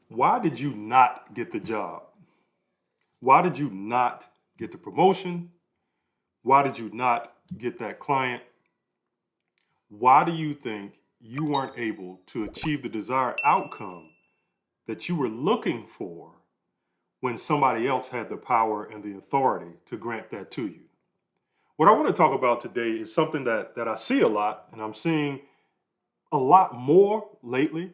Why did you not get the job? Why did you not get the promotion? Why did you not get that client? Why do you think you weren't able to achieve the desired outcome that you were looking for when somebody else had the power and the authority to grant that to you? What I want to talk about today is something that I see a lot, and I'm seeing a lot more lately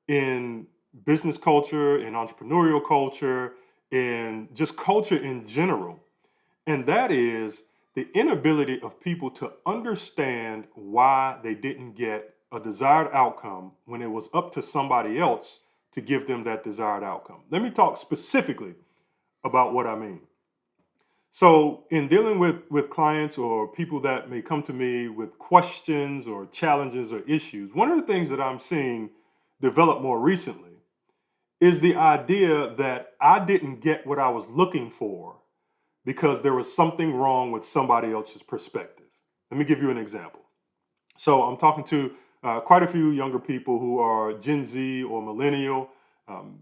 in business culture, in entrepreneurial culture, in just culture in general. And that is the inability of people to understand why they didn't get a desired outcome when it was up to somebody else to give them that desired outcome. Let me talk specifically about what I mean. So, in dealing with clients or people that may come to me with questions or challenges or issues, one of the things that I'm seeing develop more recently is the idea that I didn't get what I was looking for because there was something wrong with somebody else's perspective. Let me give you an example. So, I'm talking to quite a few younger people who are Gen Z or millennial,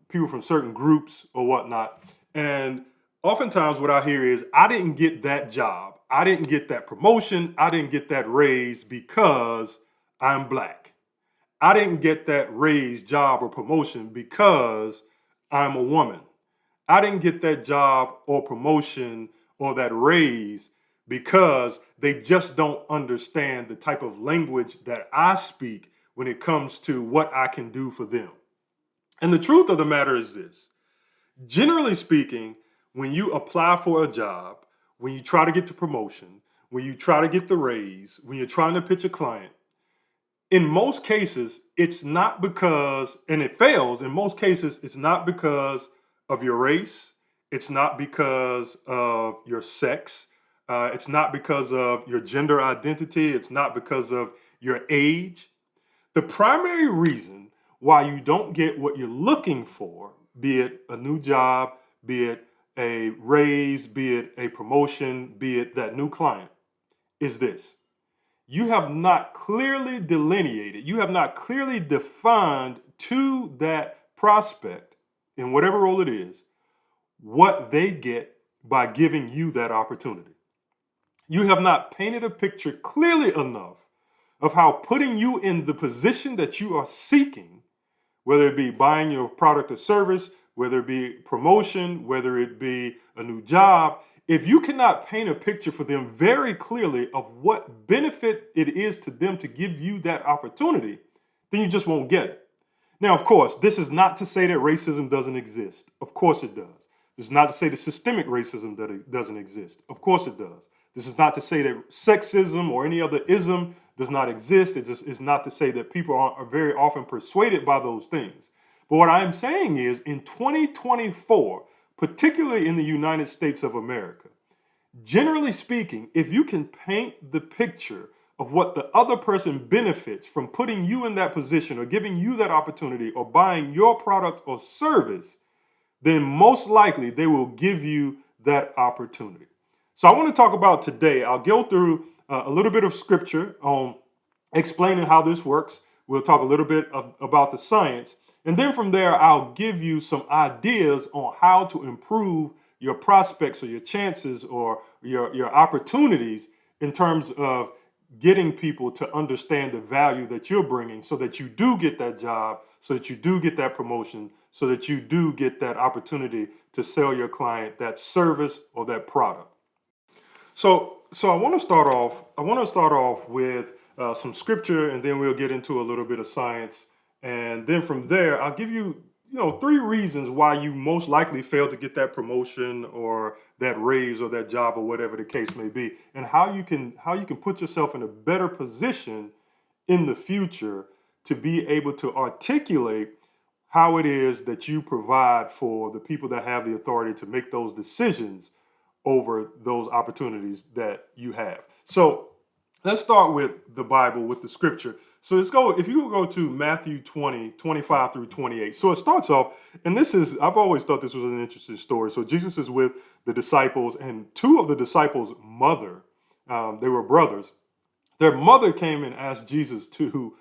people from certain groups or whatnot. And oftentimes, what I hear is, I didn't get that job. I didn't get that promotion. I didn't get that raise because I'm black. I didn't get that raise, job, or promotion because I'm a woman. I didn't get that job or promotion or that raise because they just don't understand the type of language that I speak when it comes to what I can do for them. And the truth of the matter is this: generally speaking, when you apply for a job, when you try to get the promotion, when you try to get the raise, when you're trying to pitch a client, in most cases, it's not because, and it fails, in most cases, it's not because of your race. It's not because of your sex. It's not because of your gender identity. It's not because of your age. The primary reason why you don't get what you're looking for, be it a new job, be it a raise, be it a promotion, be it that new client, is this: you have not clearly delineated, you have not clearly defined to that prospect, in whatever role it is, what they get by giving you that opportunity. You have not painted a picture clearly enough of how putting you in the position that you are seeking, whether it be buying your product or service, whether it be promotion, whether it be a new job, if you cannot paint a picture for them very clearly of what benefit it is to them to give you that opportunity, then you just won't get it. Now, of course, this is not to say that racism doesn't exist. Of course it does. This is not to say that systemic racism that it doesn't exist. Of course it does. This is not to say that sexism or any other ism does not exist. It just is not to say that people are very often persuaded by those things. But what I'm saying is, in 2024, particularly in the United States of America, generally speaking, if you can paint the picture of what the other person benefits from putting you in that position or giving you that opportunity or buying your product or service, then most likely they will give you that opportunity. So I want to talk about today, I'll go through a little bit of scripture on explaining how this works. We'll talk a little bit about the science. And then from there, I'll give you some ideas on how to improve your prospects or your chances or your opportunities in terms of getting people to understand the value that you're bringing so that you do get that job, so that you do get that promotion, so that you do get that opportunity to sell your client that service or that product. So I want to start off. I want to start off with some scripture, and then we'll get into a little bit of science, and then from there, I'll give you, three reasons why you most likely failed to get that promotion or that raise or that job or whatever the case may be, and how you can put yourself in a better position in the future to be able to articulate how it is that you provide for the people that have the authority to make those decisions over those opportunities that you have. So let's start with the Bible, with the scripture. So let's go, if you go to Matthew 20:25 through 28. So it starts off, and I've always thought this was an interesting story. So Jesus is with the disciples, and two of the disciples' mother, they were brothers. Their mother came and asked Jesus to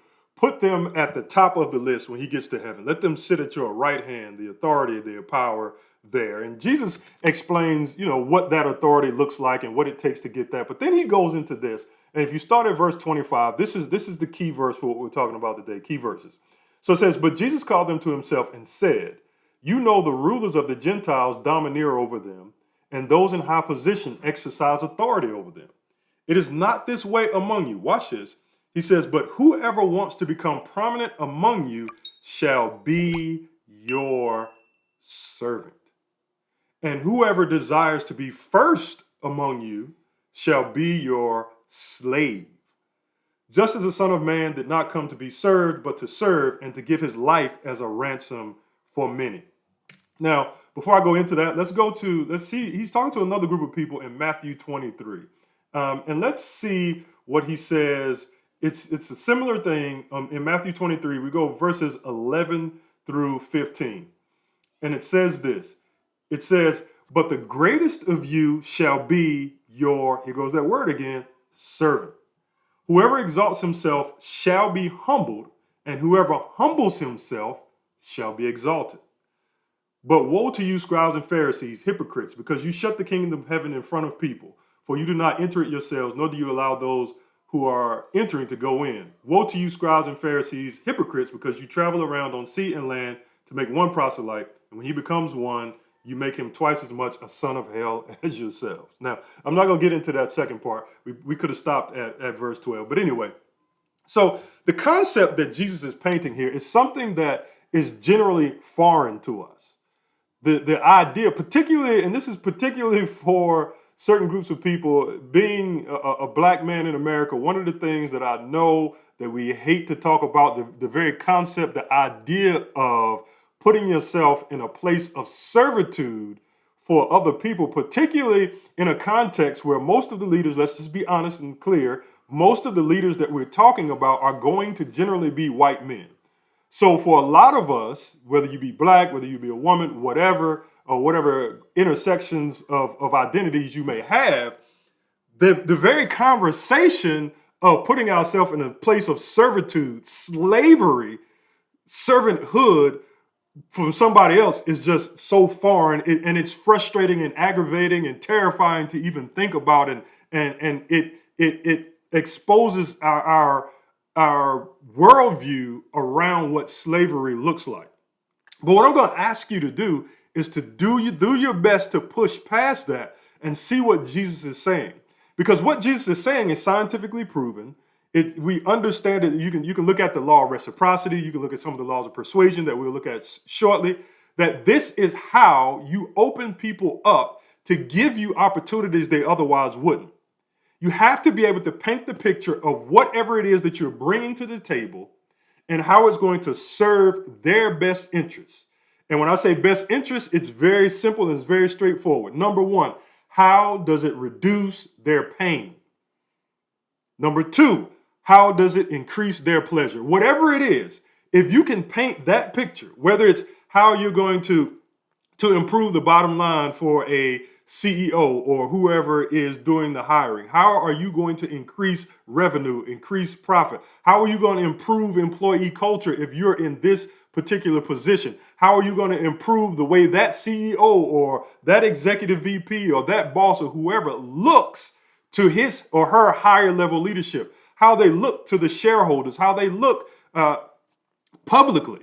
put them at the top of the list when he gets to heaven. Let them sit at your right hand, the authority, the power there. And Jesus explains, what that authority looks like and what it takes to get that. But then he goes into this. And if you start at verse 25, this is the key verse for what we're talking about today, key verses. So it says, but Jesus called them to himself and said, you know the rulers of the Gentiles domineer over them, and those in high position exercise authority over them. It is not this way among you. Watch this. He says, but whoever wants to become prominent among you shall be your servant. And whoever desires to be first among you shall be your slave. Just as the Son of Man did not come to be served, but to serve and to give his life as a ransom for many. Now, before I go into that, let's see. He's talking to another group of people in Matthew 23. And let's see what he says. It's a similar thing in Matthew 23. We go verses 11 through 15. And it says this. It says, but the greatest of you shall be your, here goes that word again, servant. Whoever exalts himself shall be humbled, and whoever humbles himself shall be exalted. But woe to you, scribes and Pharisees, hypocrites, because you shut the kingdom of heaven in front of people. For you do not enter it yourselves, nor do you allow those who are entering to go in. Woe to you, scribes and Pharisees, hypocrites, because you travel around on sea and land to make one proselyte, and when he becomes one, you make him twice as much a son of hell as yourselves. Now, I'm not going to get into that second part. We could have stopped at verse 12. But anyway, so the concept that Jesus is painting here is something that is generally foreign to us. The idea, particularly, and this is particularly for certain groups of people, being a black man in America, one of the things that I know that we hate to talk about, the very concept, the idea of putting yourself in a place of servitude for other people, particularly in a context where most of the leaders, let's just be honest and clear, most of the leaders that we're talking about are going to generally be white men. So for a lot of us, whether you be black, whether you be a woman, whatever, or whatever intersections of identities you may have, the very conversation of putting ourselves in a place of servitude, slavery, servanthood, from somebody else is just so foreign, and it's frustrating and aggravating and terrifying to even think about, and it exposes our worldview around what slavery looks like. But what I'm going to ask you to do is to do your best to push past that and see what Jesus is saying, because what Jesus is saying is scientifically proven. We understand it. You can look at the law of reciprocity. You can look at some of the laws of persuasion that we'll look at shortly, that this is how you open people up to give you opportunities they otherwise wouldn't. You have to be able to paint the picture of whatever it is that you're bringing to the table and how it's going to serve their best interests. And when I say best interest, it's very simple and it's very straightforward. Number one, how does it reduce their pain? Number two, how does it increase their pleasure? Whatever it is, if you can paint that picture, whether it's how you're going to improve the bottom line for a CEO or whoever is doing the hiring, how are you going to increase revenue, increase profit? How are you going to improve employee culture if you're in this particular position? How are you going to improve the way that CEO or that executive VP or that boss or whoever looks to his or her higher level leadership? How they look to the shareholders, how they look publicly,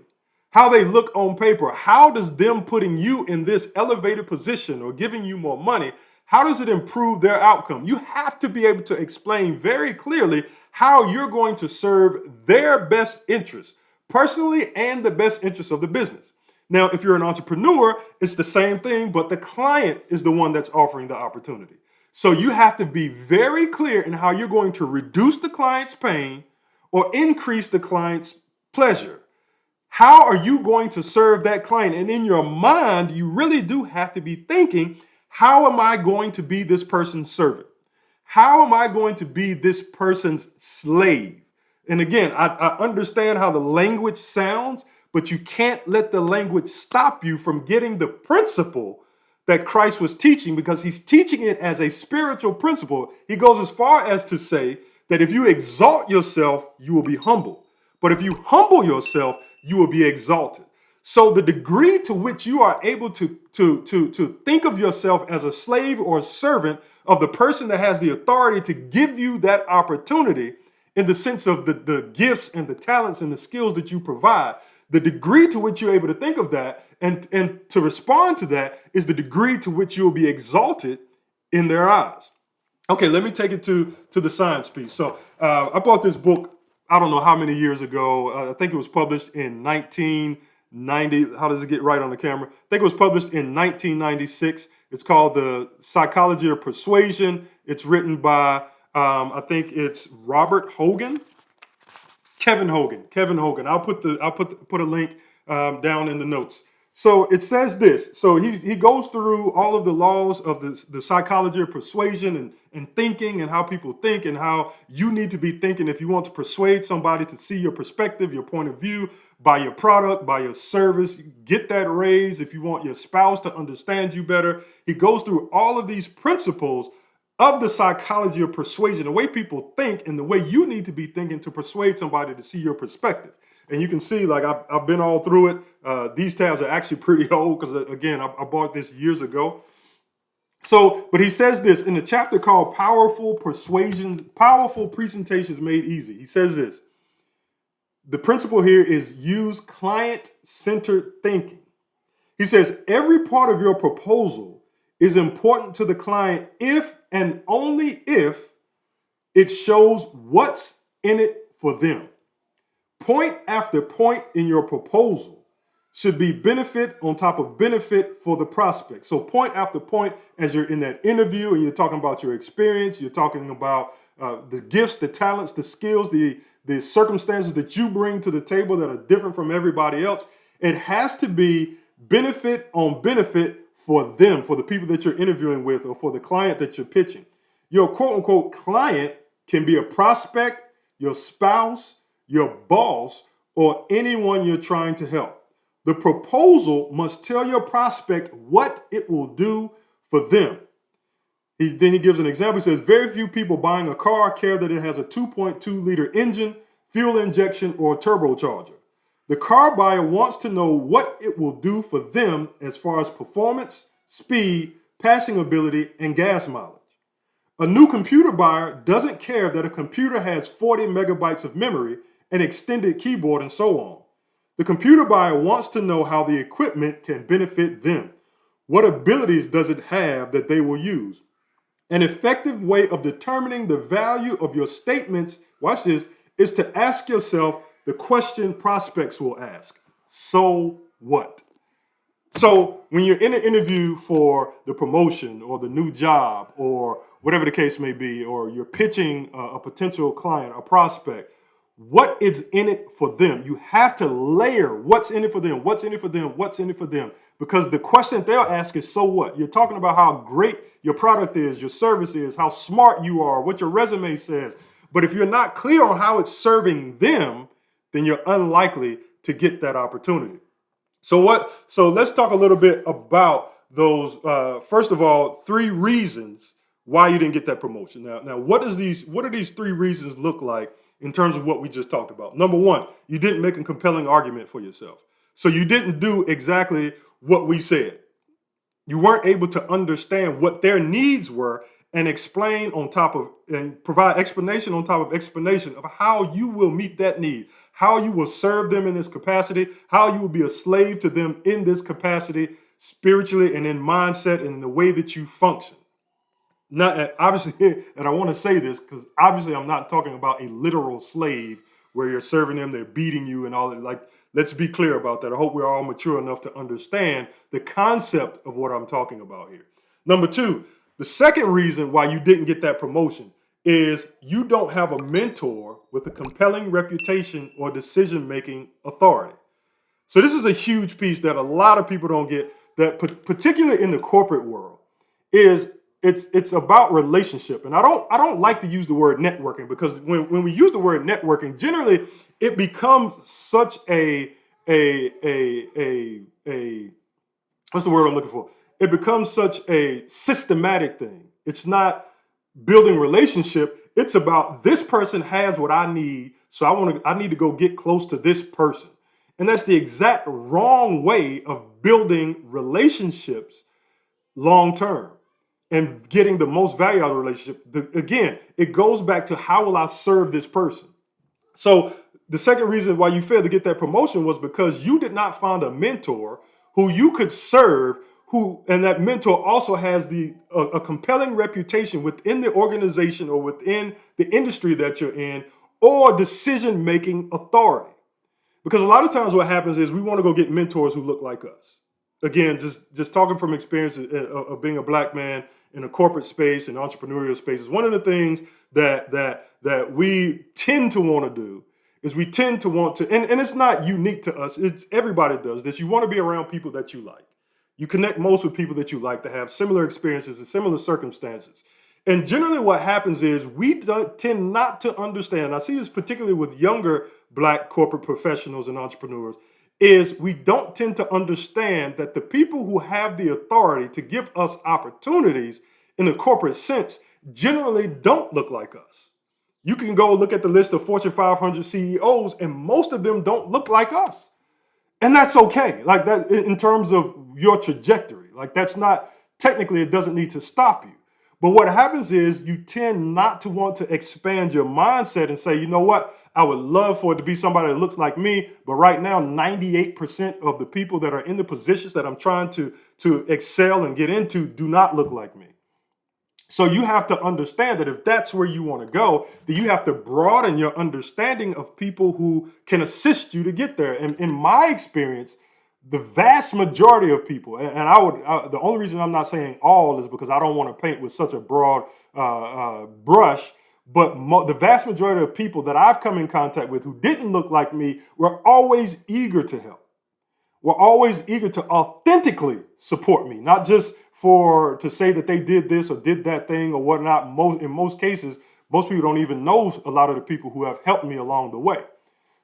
how they look on paper. How does them putting you in this elevated position or giving you more money, how does it improve their outcome? You have to be able to explain very clearly how you're going to serve their best interests, personally and the best interests of the business. Now, if you're an entrepreneur, it's the same thing, but the client is the one that's offering the opportunity. So you have to be very clear in how you're going to reduce the client's pain or increase the client's pleasure. How are you going to serve that client? And in your mind, you really do have to be thinking, how am I going to be this person's servant? How am I going to be this person's slave? And again, I understand how the language sounds, but you can't let the language stop you from getting the principle that Christ was teaching, because he's teaching it as a spiritual principle. He goes as far as to say that if you exalt yourself, you will be humble. But if you humble yourself, you will be exalted. So the degree to which you are able to think of yourself as a slave or a servant of the person that has the authority to give you that opportunity in the sense of the gifts and the talents and the skills that you provide, the degree to which you're able to think of that and to respond to that is the degree to which you'll be exalted in their eyes. Okay, let me take it to the science piece. So I bought this book, I don't know how many years ago. I think it was published in 1990. How does it get right on the camera? I think it was published in 1996. It's called The Psychology of Persuasion. It's written by, I think it's Kevin Hogan. I'll put a link down in the notes. So it says this. So he goes through all of the laws of the psychology of persuasion and thinking and how people think and how you need to be thinking if you want to persuade somebody to see your perspective, your point of view, by your product, by your service. Get that raise if you want your spouse to understand you better. He goes through all of these principles of the psychology of persuasion, the way people think and the way you need to be thinking to persuade somebody to see your perspective. And you can see, like, I've been all through it. These tabs are actually pretty old because, again, I bought this years ago. So, but he says this in the chapter called Powerful Presentations Made Easy. He says this. The principle here is use client-centered thinking. He says every part of your proposal is important to the client if and only if it shows what's in it for them. Point after point in your proposal should be benefit on top of benefit for the prospect. So point after point as you're in that interview and you're talking about your experience, you're talking about the gifts, the talents, the skills, the circumstances that you bring to the table that are different from everybody else. It has to be benefit on benefit for them, for the people that you're interviewing with or for the client that you're pitching. Your quote unquote client can be a prospect, your spouse, your boss, or anyone you're trying to help. The proposal must tell your prospect what it will do for them. Then he gives an example. He says, very few people buying a car care that it has a 2.2 liter engine, fuel injection, or turbocharger. The car buyer wants to know what it will do for them as far as performance, speed, passing ability, and gas mileage. A new computer buyer doesn't care that a computer has 40 megabytes of memory, an extended keyboard, and so on. The computer buyer wants to know how the equipment can benefit them. What abilities does it have that they will use? An effective way of determining the value of your statements, watch this, is to ask yourself the question prospects will ask. So what? So when you're in an interview for the promotion or the new job or whatever the case may be, or you're pitching a potential client, a prospect, what is in it for them? You have to layer what's in it for them, what's in it for them, what's in it for them. Because the question they'll ask is, so what? You're talking about how great your product is, your service is, how smart you are, what your resume says. But if you're not clear on how it's serving them, then you're unlikely to get that opportunity. So let's talk a little bit about those, first of all, 3 reasons why you didn't get that promotion. Now, what do these 3 reasons look like in terms of what we just talked about? Number 1, you didn't make a compelling argument for yourself. So you didn't do exactly what we said. You weren't able to understand what their needs were and provide explanation on top of explanation of how you will meet that need, how you will serve them in this capacity, how you will be a slave to them in this capacity, spiritually and in mindset and in the way that you function. Not obviously, and I want to say this because obviously I'm not talking about a literal slave where you're serving them, they're beating you and all that. Like, let's be clear about that. I hope we're all mature enough to understand the concept of what I'm talking about here. Number 2, the second reason why you didn't get that promotion is you don't have a mentor with a compelling reputation or decision-making authority. So this is a huge piece that a lot of people don't get, that particularly in the corporate world, is it's about relationship. And I don't like to use the word networking because when we use the word networking, generally it becomes such a what's the word I'm looking for? It becomes such a systematic thing. It's not building relationship. It's about this person has what I need, So I need to go get close to this person. And that's the exact wrong way of building relationships long term and getting the most value out of the relationship. Again, it goes back to how will I serve this person? So the second reason why you failed to get that promotion was because you did not find a mentor who you could serve, and that mentor also has a compelling reputation within the organization or within the industry that you're in, or decision-making authority. Because a lot of times what happens is we want to go get mentors who look like us. Again, just talking from experience of being a black man in a corporate space and entrepreneurial spaces, one of the things that we tend to want to do is we tend to want to, and it's not unique to us, it's everybody does this. You want to be around people that you like. You connect most with people that you like, that have similar experiences and similar circumstances. And generally what happens is we tend not to understand, I see this particularly with younger black corporate professionals and entrepreneurs, is we don't tend to understand that the people who have the authority to give us opportunities in the corporate sense generally don't look like us. You can go look at the list of Fortune 500 CEOs, and most of them don't look like us. And that's okay. Like that, in terms of your trajectory, like that's not, technically it doesn't need to stop you. But what happens is you tend not to want to expand your mindset and say, you know what, I would love for it to be somebody that looks like me. But right now, 98% of the people that are in the positions that I'm trying to excel and get into do not look like me. So you have to understand that if that's where you want to go, then you have to broaden your understanding of people who can assist you to get there. And in my experience, the vast majority of people, and the only reason I'm not saying all is because I don't want to paint with such a broad brush, but the vast majority of people that I've come in contact with who didn't look like me were always eager to help. Were always eager to authentically support me, not just to say that they did this or did that thing or whatnot. In most cases, most people don't even know a lot of the people who have helped me along the way.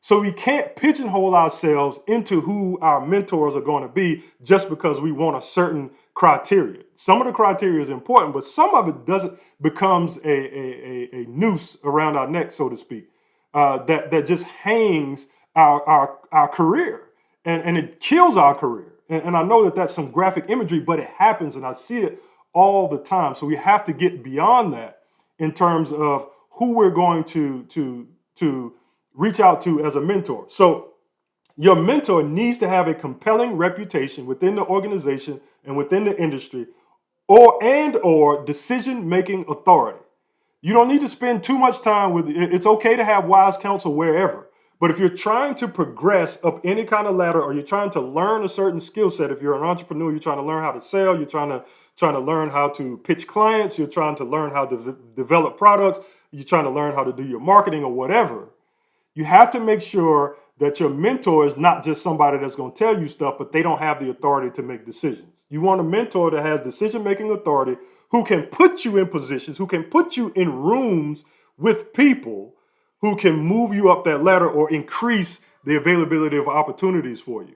So we can't pigeonhole ourselves into who our mentors are going to be just because we want a certain criteria. Some of the criteria is important, but some of it becomes a noose around our neck, so to speak, that just hangs our career and it kills our career. And I know that that's some graphic imagery, but it happens, and I see it all the time. So we have to get beyond that in terms of who we're going to reach out to as a mentor. So your mentor needs to have a compelling reputation within the organization and within the industry, or decision-making authority. You don't need to spend too much time with it. It's okay to have wise counsel wherever. But if you're trying to progress up any kind of ladder, or you're trying to learn a certain skill set, if you're an entrepreneur, you're trying to learn how to sell, you're trying to learn how to pitch clients, you're trying to learn how to develop products, you're trying to learn how to do your marketing or whatever, you have to make sure that your mentor is not just somebody that's going to tell you stuff, but they don't have the authority to make decisions. You want a mentor that has decision-making authority, who can put you in positions, who can put you in rooms with people who can move you up that ladder or increase the availability of opportunities for you.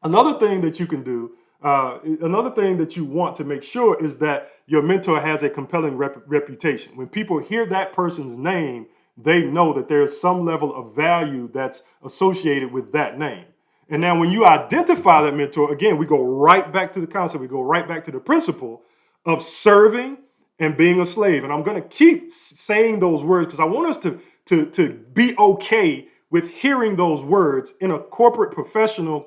Another thing that you can do, another thing that you want to make sure is that your mentor has a compelling reputation. When people hear that person's name, they know that there's some level of value that's associated with that name. And now when you identify that mentor, again, we go right back to the concept, we go right back to the principle of serving and being a slave. And I'm going to keep saying those words because I want us to be okay with hearing those words in a corporate professional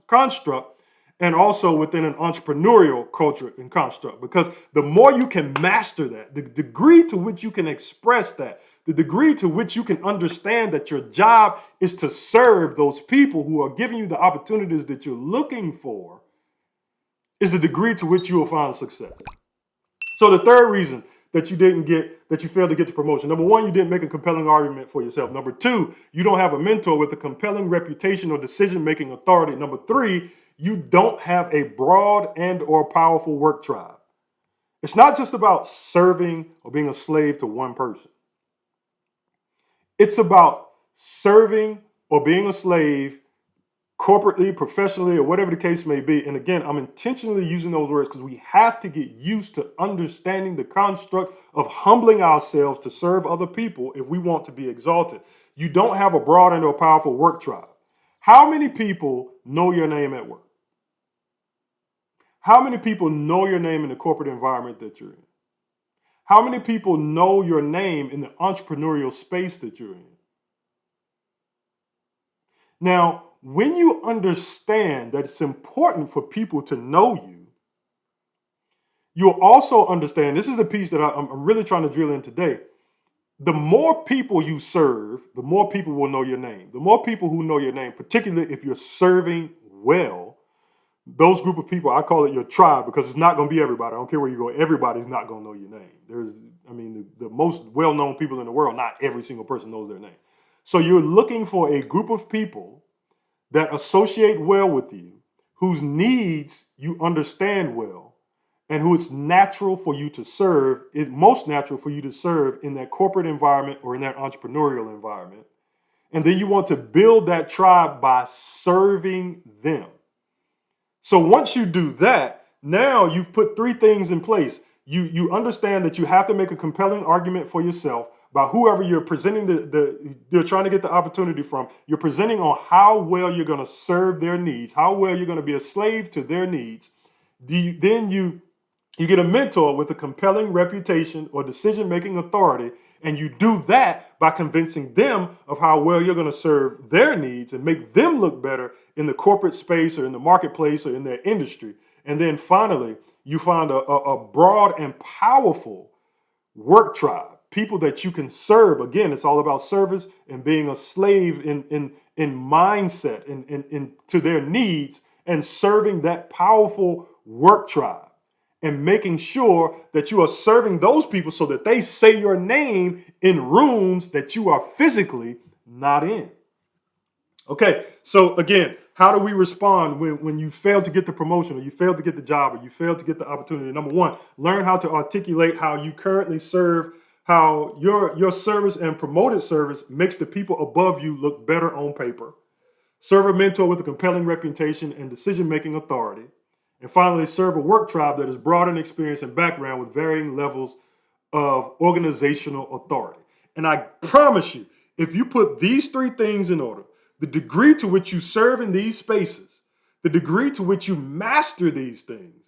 construct and also within an entrepreneurial culture and construct. Because the more you can master that, the degree to which you can express that, the degree to which you can understand that your job is to serve those people who are giving you the opportunities that you're looking for, is the degree to which you will find success. So the third reason that you failed to get the promotion. Number one, you didn't make a compelling argument for yourself. Number two, you don't have a mentor with a compelling reputation or decision-making authority. Number three, you don't have a broad and or powerful work tribe. It's not just about serving or being a slave to one person. It's about serving or being a slave corporately, professionally, or whatever the case may be. And again, I'm intentionally using those words because we have to get used to understanding the construct of humbling ourselves to serve other people if we want to be exalted. You don't have a broad and or powerful work tribe. How many people know your name at work? How many people know your name in the corporate environment that you're in? How many people know your name in the entrepreneurial space that you're in? Now, when you understand that it's important for people to know you, you'll also understand, this is the piece that I'm really trying to drill in today. The more people you serve, the more people will know your name. The more people who know your name, particularly if you're serving well, those group of people, I call it your tribe, because it's not going to be everybody. I don't care where you go. Everybody's not going to know your name. The most well-known people in the world, not every single person knows their name. So you're looking for a group of people that associate well with you, whose needs you understand well, and who it's natural for you to serve, it's most natural for you to serve in that corporate environment or in that entrepreneurial environment. And then you want to build that tribe by serving them. So once you do that, now you've put three things in place. You understand that you have to make a compelling argument for yourself by whoever you're presenting you're trying to get the opportunity from. You're presenting on how well you're going to serve their needs, how well you're going to be a slave to their needs. Then you get a mentor with a compelling reputation or decision-making authority, and you do that by convincing them of how well you're going to serve their needs and make them look better in the corporate space or in the marketplace or in their industry. And then finally, you find a broad and powerful work tribe, people that you can serve. Again, it's all about service and being a slave in mindset and to their needs, and serving that powerful work tribe and making sure that you are serving those people so that they say your name in rooms that you are physically not in. Okay, so again, how do we respond when you fail to get the promotion, or you fail to get the job, or you fail to get the opportunity? Number one, learn how to articulate how you currently serve, how your service and promoted service makes the people above you look better on paper. Serve a mentor with a compelling reputation and decision-making authority. And finally, serve a work tribe that is broad in experience and background with varying levels of organizational authority. And I promise you, if you put these three things in order, the degree to which you serve in these spaces, the degree to which you master these things,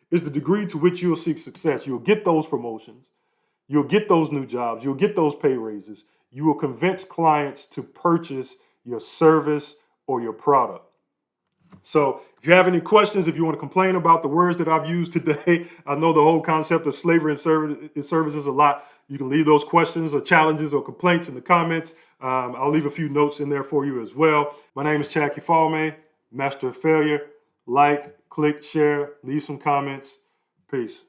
is the degree to which you'll seek success. You'll get those promotions. You'll get those new jobs. You'll get those pay raises. You will convince clients to purchase your service or your product. So if you have any questions, if you want to complain about the words that I've used today, I know the whole concept of slavery and service is a lot. You can leave those questions or challenges or complaints in the comments. I'll leave a few notes in there for you as well. My name is Chad Kifalme, Master of Failure. Like, click, share, leave some comments. Peace.